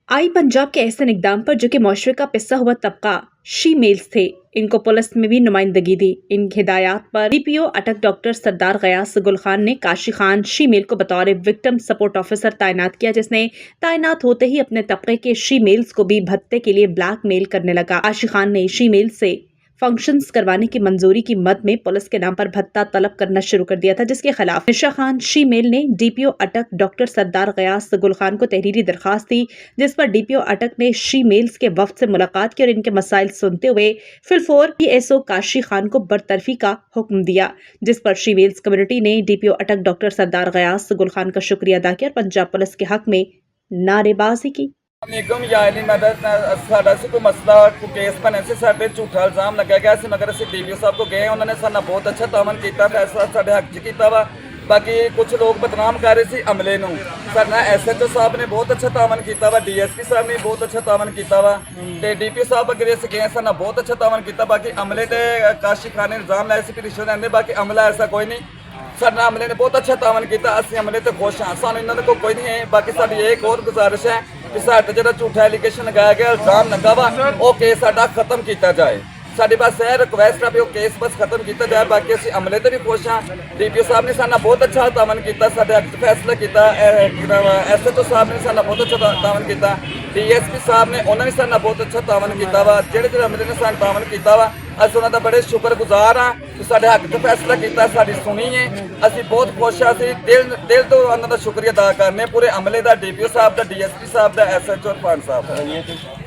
आई पंजाब के ऐसे इकदाम पर जो कि मुआशरे का पिस्सा हुआ तबका शी मेल्स थे, इनको पुलिस में भी नुमाइंदगी दी। इन हिदायत पर डीपीओ अटक डॉक्टर सरदार गयास गुल खान ने काशी खान शी मेल को बतौर विक्टिम सपोर्ट ऑफिसर तैनात किया, जिसने तैनात होते ही अपने तबके के शी मेल्स को भी भत्ते के लिए ब्लैकमेल करने लगा। काशी खान ने शी मेल से फंक्शंस करवाने की मंजूरी की मद में पुलिस के नाम पर भत्ता तलब करना शुरू कर दिया था, जिसके खिलाफ निशा खान शी मेल ने डीपीओ अटक डॉक्टर सरदार गयास गुल खान को तहरीरी दरखास्त दी, जिस पर डीपीओ अटक ने शी मेल्स के वफ्द से मुलाकात की और इनके मसाइल सुनते हुए फिलफोर पीएसओ काशी खान को बरतरफी का हुक्म दिया, जिस पर शी मेल्स कम्युनिटी ने डीपीओ अटक डॉक्टर सरदार गयास गुल खान का शुक्रिया अदा किया और पंजाब पुलिस के हक में नारेबाजी की। निगम यानी मदद साडा से कोई मसला को केस बने से साडे झूठा इल्जाम लगा गया सी, मगर असीं डीपीओ साहब को गए, उन्होंने साडा बहुत अच्छा तामन किया, फैसला साडे हक च कीता वा। बाकी कुछ लोग बदनाम कर रहे सी अमले नूं, साडा एसएचओ साहब ने बहुत अच्छा तामन किया वा, डीएसपी साहब ने बहुत अच्छा तामन किया वा, ते डीपीओ साहब अगर असीं गए साडा बहुत अच्छा तामन किया। बाकी अमले ते काशी खान ने इल्जाम लाए सी कि रिश्वत लैंदे, बाकी अमला ऐसा कोई नहीं, साडा अमले ने बहुत अच्छा तामन किया, असीं अमले ते खुश हाँ, सानूं इन्हां दे कोई नहीं है। बाकी साडी एक और गुजारिश है कि साडे जेहड़ा झूठा एलीगेशन लगाया गया, इल्जाम लगा वा, वो केस साडा खत्म किया जाए। साडी बस यह रिक्वेस्ट है भी वो केस बस खत्म किया जाए। बाकी असीं अमले ते भी खुश हाँ, डीपीओ साहब ने साडा बहुत अच्छा तामन किया, साडे हक च फैसला किया, एसएचओ साहब ने साडा बहुत अच्छा तामन किया, डीएसपी साहब ने उन्होंने साडा बहुत अच्छा तामन किया वा, जेहड़े अमले ने साडा तामन किया वा, असीं उन्हां दा बड़े शुक्रगुजार हाँ कि साडे हक च फैसला किया, साडी सुनी है, असीं बहुत खुश हाँ। असीं दिल तो उन्हां दा शुक्रिया अदा करने पूरे अमले दा, डीपीओ साहब दा, डीएसपी साहब दा, एसएचओ इरफान साहब दा।